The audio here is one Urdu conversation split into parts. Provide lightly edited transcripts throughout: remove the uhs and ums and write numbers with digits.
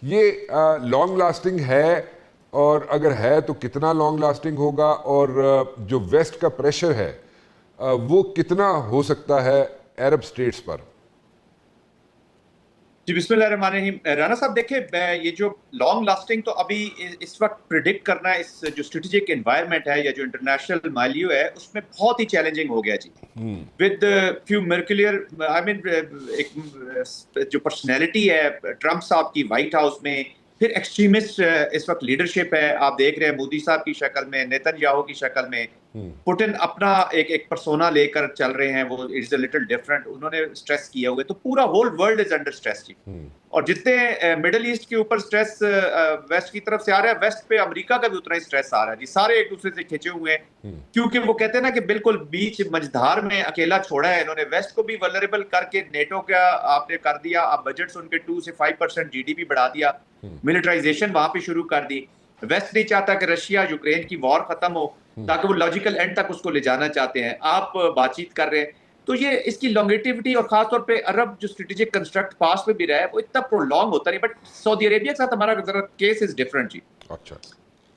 یہ لانگ لاسٹنگ ہے، اور اگر ہے تو کتنا لانگ لاسٹنگ ہوگا، اور جو ویسٹ کا پریشر ہے وہ کتنا ہو سکتا ہے عرب سٹیٹس پر؟ جی بسم اللہ الرحمن الرحیم. رانا صاحب دیکھیں، یہ جو لانگ لاسٹنگ تو ابھی اس وقت پریڈکٹ کرنا ہے، اس جو اسٹریٹجک انوائرمنٹ ہے یا جو انٹرنیشنل مالیو ہے اس میں بہت ہی چیلنجنگ ہو گیا جی. ود فیو مرکلیئر آئی مین ایک جو پرسنالٹی ہے ٹرمپ صاحب کی وائٹ ہاؤس میں، پھر ایکسٹریمسٹ اس وقت لیڈرشپ ہے. آپ دیکھ رہے ہیں مودی صاحب کی شکل میں، نیتن یاہو کی شکل میں، پوٹن اپنا ایک پرسونا لے کر چل رہے ہیں. وہ اٹس اے لٹل ڈفرنٹ، انہوں نے اسٹریس کیے ہوئے. تو پورا whole world is under stress جی. اور جتنے مڈل ایسٹ کے اوپر اسٹریس ویسٹ کی طرف سے آ رہا ہے، ویسٹ پہ امریکہ کا بھی اتنا ہی اسٹریس آ رہا ہے جی. سارے ایک دوسرے سے کھینچے ہوئے ہیں، کیونکہ وہ کہتے ہیں نا کہ بالکل بیچ مجھدار میں اکیلا چھوڑا ہے انہوں نے. ویسٹ کو بھی ولنریبل کر کے نیٹو کا آپ نے کر دیا. آپ بجٹس ان کے 2 سے 5% جی ڈی پی بڑھا دیا، ملٹرائزیشن وہاں پہ شروع کر دی. ویسٹ نہیں چاہتا کہ رشیا یوکرین کی وار ختم ہو، تاکہ وہ لاجیکل اینڈ تک اس کو لے جانا چاہتے ہیں. آپ بات چیت کر رہے ہیں تو یہ اس کی لانگیٹیوٹی، اور خاص طور پہ عرب جو اسٹریٹجک کنسٹرکٹ پاس میں بھی رہا ہے وہ اتنا پرولونگ ہوتا نہیں. بٹ سعودی عربیہ کے ساتھ ہمارا ذرا کیس از ڈفرنٹ جی. اچھا،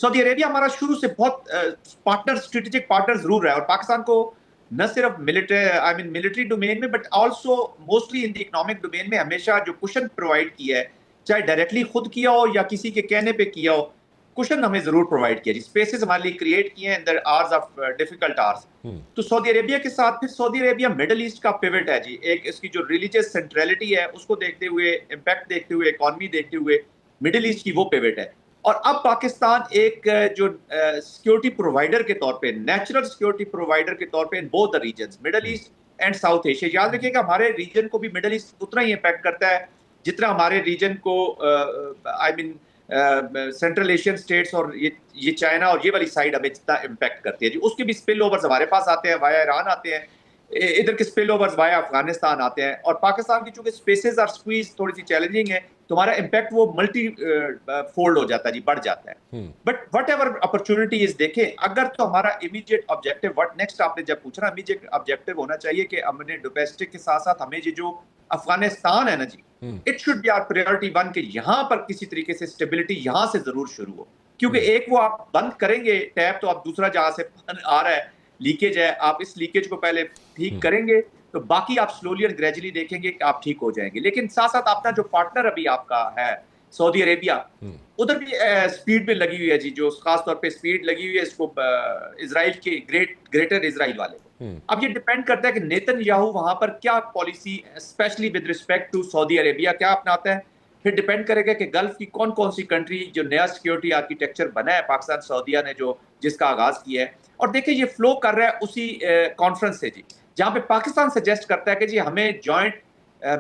سعودی عربیہ ہمارا شروع سے بہت پارٹنر، اسٹریٹجک پارٹنر ضرور رہا ہے، اور پاکستان کو نہ صرف ملٹری ڈومین میں but also mostly in the economic domain میں ہمیشہ جو کشن پرووائڈ کیا ہے، چاہے ڈائریکٹلی خود کیا ہو یا کسی کے کہنے پہ کیا ہو، کشن ہمیں ضرور پرووائڈ کیا جی. اسپیسز ہمارے لیے کریٹ کیے ہیں ان دی آورز آف ڈیفیکلٹ آورز. تو سعودی عربیہ کے ساتھ پھر سعودی عربیہ مڈل ایسٹ کا پیوٹ ہے جی. ایک اس کی جو ریلیجیس سینٹرلٹی ہے اس کو دیکھتے ہوئے، امپیکٹ دیکھتے ہوئے، اکانومی دیکھتے ہوئے مڈل ایسٹ کی وہ پیوٹ ہے. اور اب پاکستان ایک جو سیکیورٹی پرووائڈر کے طور پہ، نیچرل سیکیورٹی پرووائڈر کے طور پہ in both the regions, Middle East and South Asia. یاد رکھیے کہ ہمارے ریجن کو بھی مڈل ایسٹ اتنا ہی امپیکٹ کرتا ہے جتنا ہمارے ریجن کو سینٹرل ایشین سٹیٹس اور یہ چائنا اور یہ والی سائڈ ہمیں جتنا امپیکٹ کرتی ہے جی. اس کے بھی اسپل اوورز ہمارے پاس آتے ہیں، وایا ایران آتے ہیں، ادھر کے اسپل اوورز وایا افغانستان آتے ہیں. اور پاکستان کی چونکہ اسپیسز اور سکویز تھوڑی سی چیلنجنگ ہے تو ہمارا امپیکٹ وہ ملٹی فولڈ ہو جاتا ہے جی، بڑھ جاتا ہے. بٹ وٹ ایور اپرچونٹیز دیکھیں، اگر تو ہمارا امیڈیٹ آبجیکٹو وٹ نیکسٹ آپ نے جب پوچھنا، امیڈیٹ آبجیکٹو ہونا چاہیے کہ ہم نے ڈومیسٹک کے ساتھ ساتھ ہمیں یہ جو افغانستان ہے نا جی، it should be our priority one, کہ یہاں پر کسی طریقے سے اسٹیبلٹی یہاں سے ضرور شروع ہو. کیونکہ ایک وہ آپ بند کریں گے ٹیپ تو آپ دوسرا جہاں سے آ رہا ہے لیکیج ہے، آپ اس لیکیج کو پہلے ٹھیک کریں گے تو باقی آپ سلولی اور گریجولی دیکھیں گے کہ آپ ٹھیک ہو جائیں گے. لیکن ساتھ ساتھ اپنا جو پارٹنر ابھی آپ کا ہے سعودی عربیہ، ادھر بھی سپیڈ پہ لگی ہوئی ہے جی. جو خاص طور پہ سپیڈ لگی ہوئی ہے اس کو اسرائیل کے گریٹر اسرائیل والے کو. اب یہ ڈیپینڈ کرتا ہے کہ نیتن یاہو وہاں پر کیا policy especially with respect to سعودی عربیہ کیا اپناتا ہے. پھر ڈیپینڈ کرے گا کہ گلف کی کون کون سی کنٹری جو نیا سیکیورٹی آرکیٹیکچر بنا ہے پاکستان سعودیہ نے جس کا آغاز کیا ہے. اور دیکھیں یہ فلو کر رہا ہے اسی کانفرنس سے جی، جہاں پہ پاکستان سجیسٹ کرتا ہے کہ جی ہمیں جوائنٹ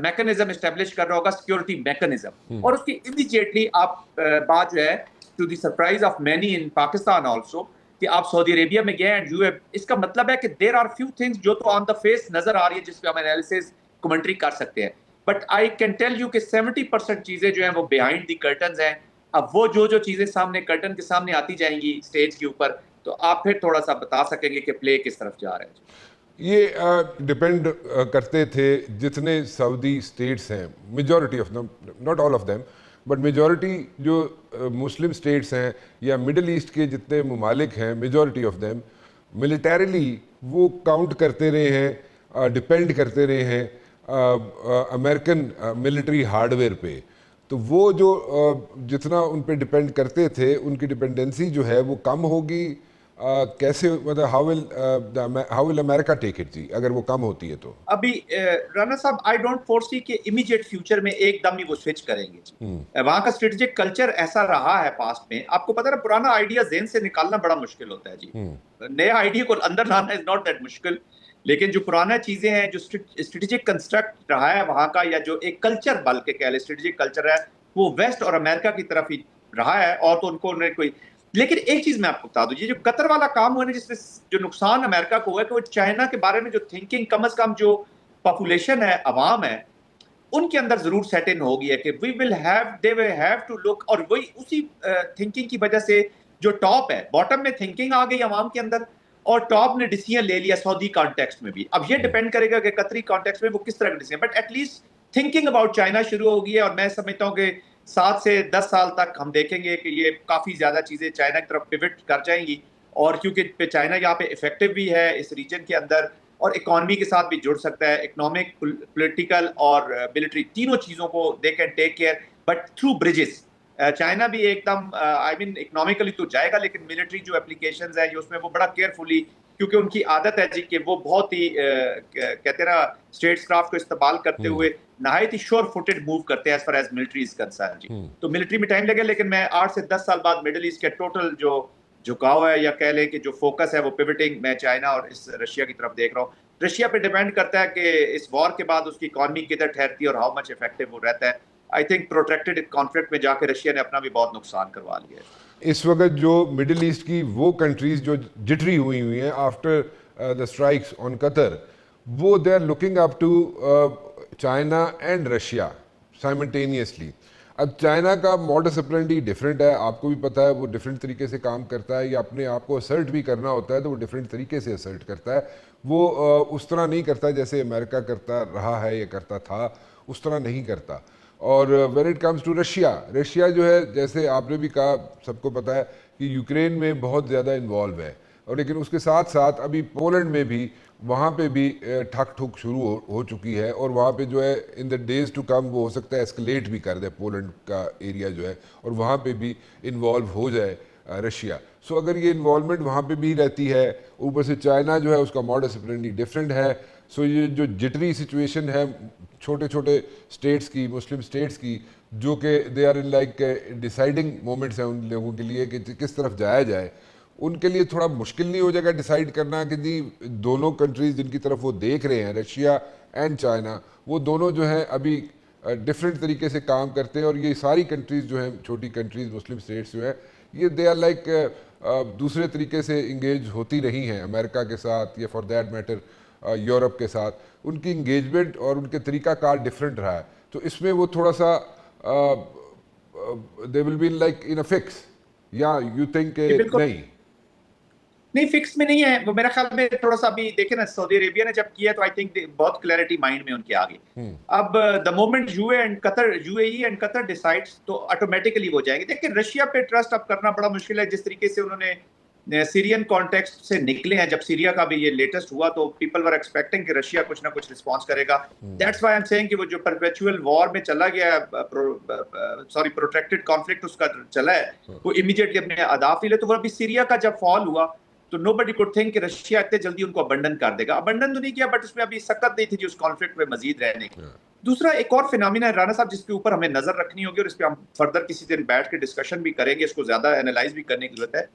میکنزم اسٹیبلش کرنا ہوگا، سیکیورٹی میکنزم. اور اس کی امیڈیٹلی آپ بات جو ہے to the surprise of many in Pakistan also کہ آپ سعودی عربیہ میں گئے اینڈ یو ایف، اس کا مطلب ہے کہ دیر آر فیو تھنگس جو تو آن دا فیس نظر آ رہی ہے جس پہ ہم انالیسز کمنٹری کر سکتے ہیں. But I can tell you کہ 70% چیزیں جو ہیں وہ بیہائنڈ دی کرٹنز ہیں. اب وہ جو چیزیں سامنے کرٹن کے سامنے آتی جائیں گی اسٹیج کے اوپر تو آپ پھر تھوڑا سا بتا سکیں گے کہ پلے کس طرف جا رہا ہے. یہ ڈپینڈ کرتے تھے جتنے سعودی اسٹیٹس ہیں، majority of them, not all of them but majority جو مسلم اسٹیٹس ہیں یا مڈل ایسٹ کے جتنے ممالک ہیں، میجورٹی آف دیم ملیٹریلی وہ کاؤنٹ کرتے رہے ہیں، ڈپینڈ کرتے رہے ہیں امریکن ملٹری ہارڈ ویئر پہ. تو وہ جو جتنا ان پہ ڈپینڈ کرتے تھے ان کی ڈپینڈنسی جو ہے وہ کم ہوگی. کیسے مطلب how will America take it جی اگر وہ کم ہوتی ہے تو؟ ابھی رانا صاحب آئی ڈونٹ فورسی کہ امیڈیٹ فیوچر میں ایک دم ہی وہ سوئچ کریں گے جی. وہاں کا اسٹریٹجک کلچر ایسا رہا ہے پاسٹ میں. آپ کو پتا ہے پرانا آئیڈیا ذہن سے نکالنا بڑا مشکل ہوتا ہے جی. نیا آئیڈیا کو اندر لانا از ناٹ دیٹ مشکل، لیکن جو پرانا چیزیں ہیں، جو اسٹریٹجک کنسٹرکٹ رہا ہے وہاں کا، یا جو ایک کلچر بلکہ کہہ لیں اسٹریٹجک کلچر ہے، وہ ویسٹ اور امریکہ کی طرف ہی رہا ہے. اور تو ان کو کوئی، لیکن ایک چیز میں آپ کو بتا دوں، یہ جو قطر والا کام ہوا نا جس میں جو نقصان امریکہ کو ہوا ہے کہ وہ چائنا کے بارے میں جو تھنکنگ کم از کم جو پاپولیشن ہے، عوام ہے، ان کے اندر ضرور سیٹ ان ہو گئی ہے کہ we will have, they will have to look. اور وہی اسی تھنکنگ کی وجہ سے جو ٹاپ ہے، باٹم میں تھنکنگ آ گئی عوام کے اندر اور ٹاپ نے ڈیسیژن لے لیا سعودی کانٹیکسٹ میں بھی. اب یہ ڈیپینڈ کرے گا کہ قطری کانٹیکسٹ میں وہ کس طرح کا decision, but at least thinking about China شروع ہو گئی ہے. اور میں سمجھتا ہوں کہ 7 سے 10 سال تک ہم دیکھیں گے کہ یہ کافی زیادہ چیزیں چائنا کی طرف پیوٹ کر جائیں گی، اور کیونکہ چائنا یہاں پہ افیکٹو بھی ہے اس ریجن کے اندر اور اکانومی کے ساتھ بھی جڑ سکتا ہے، اکنامک، پولیٹیکل اور ملٹری تینوں چیزوں کو they can take care but through bridges. China بھی ایک دم آئی مین اکنامیکلی تو جائے گا لیکن ملٹری جو اپلیکیشنز ہیں اس میں وہ بڑا کیئرفلی، کیونکہ ان کی عادت ہے جی کہ وہ بہت ہی کہتے ہیں نا اسٹیٹس کرافٹ کو استعمال کرتے ہوئے نہایت ہی شور فوٹڈ موو کرتے ہیں as far as military is concern جی. تو ملٹری میں ٹائم لگے لیکن میں 8 سے 10 سال بعد مڈل ایسٹ کے ٹوٹل جو جھکاؤ ہے یا کہہ لیں کہ جو فوکس ہے وہ پیوٹنگ میں چائنا اور اس رشیا کی طرف دیکھ رہا ہوں. رشیا پہ ڈیپینڈ کرتا ہے کہ اس وار کے بعد اس کی اکانومی کدھر ٹھہرتی ہے اور ہاؤ مچ افیکٹو وہ رہتا ہے. آئی تھنک پروٹریکٹڈ کانفلکٹ میں جا کے رشیا نے اپنا بھی بہت نقصان کروا لیا ہے. اس وقت جو مڈل ایسٹ کی وہ کنٹریز جو جٹری ہوئی ہیں آفٹر دا اسٹرائکس آن قطر، وہ they are looking up to China and Russia simultaneously. اب چائنا کا ماڈس اپرینڈی ڈفرینٹ ہے، آپ کو بھی پتہ ہے، وہ ڈفرینٹ طریقے سے کام کرتا ہے، یا اپنے آپ کو اسرٹ بھی کرنا ہوتا ہے تو وہ ڈفرینٹ طریقے سے اسرٹ کرتا ہے. وہ اس طرح نہیں کرتا جیسے امریکہ کرتا رہا ہے یا کرتا تھا، اس طرح نہیں کرتا. اور when it comes to Russia جو ہے، جیسے آپ نے بھی کہا، سب کو پتہ ہے کہ یوکرین میں بہت زیادہ انوالو ہے، اور لیکن اس کے ساتھ ساتھ ابھی پولینڈ میں بھی، وہاں پہ بھی ٹھک ٹھک شروع ہو چکی ہے، اور وہاں پہ جو ہے ان دا ڈیز ٹو کم وہ ہو سکتا ہے ایسکلیٹ بھی کر دے پولینڈ کا ایریا جو ہے، اور وہاں پہ بھی انوالو ہو جائے رشیا. سو اگر یہ انوالومنٹ وہاں پہ بھی رہتی ہے، اوپر سے چائنا جو ہے اس کا ماڈس اپرینڈی ڈفرینٹ ہے. سو یہ جو جٹری سچویشن ہے چھوٹے چھوٹے اسٹیٹس کی، مسلم اسٹیٹس کی، جو کہ they are in like deciding moments ہیں ان لوگوں کے لیے کہ کس طرف جایا جائے، ان کے لیے تھوڑا مشکل نہیں ہو جائے گا ڈیسائیڈ کرنا کہ جی دونوں کنٹریز جن کی طرف وہ دیکھ رہے ہیں، رشیا اینڈ چائنا، وہ دونوں جو ہیں ابھی ڈفرینٹ طریقے سے کام کرتے ہیں، اور یہ ساری کنٹریز جو ہیں چھوٹی کنٹریز مسلم اسٹیٹس جو ہیں، یہ دے آر لائک دوسرے طریقے سے انگیج ہوتی رہی ہیں امریکہ کے ساتھ، یا فار دیٹ میٹر یورپ کے ساتھ. ان کی انگیجمنٹ اور ان کے طریقہ کار ڈفرینٹ رہا ہے. تو اس میں وہ تھوڑا سا they will be like in a fix, یا یو تھنک نہیں؟ نہیں، فکس میں نہیں ہے وہ، میرا خیال میں تھوڑا سا ابھی دیکھیں نا، سعودی عربیہ نے جب کیا تو آئی تھنک بہت کلیئرٹی مائنڈ میں ان کے آگے. اب the moment you a E and Qatar decides تو آٹومیٹکلی وہ جائیں گے. دیکھیں رشیا پہ ٹرسٹ اب کرنا بڑا مشکل ہے، جس طریقے سے انہوں نے سیرین کانٹیکسٹ سے نکلے ہیں. جب سیریا کا بھی یہ لیٹسٹ ہوا تو پیپل ور ایکسپیکٹنگ کہ رشیا کچھ نہ کچھ رسپانس کرے گا. دیٹس وائی ایم سیئنگ کہ وہ جو پرپیچوئل وار میں چلا گیا ہے، پروٹریکٹڈ کانفلکٹ اس کا چلا ہے، وہ امیڈیٹلی اپنے اہداف لے. تو وہ ابھی سیریا کا جب فال ہوا تو نو بڈی کوڈ تھنک کہ رشیا اتنے جلدی ان کو ابنڈن کر دے گا. ابنڈن تو نہیں کیا بٹ اس میں ابھی سخت نہیں تھی جی اس کانفلکٹ میں مزید رہنے کی. دوسرا ایک اور فینامنا ہے رانا صاحب جس کے اوپر ہمیں نظر رکھنی ہوگی، اور اس پہ ہم فردر کسی دن بیٹھ کے ڈسکشن بھی کریں گے، اس کو زیادہ اینالائز بھی کرنے کی ضرورت ہے.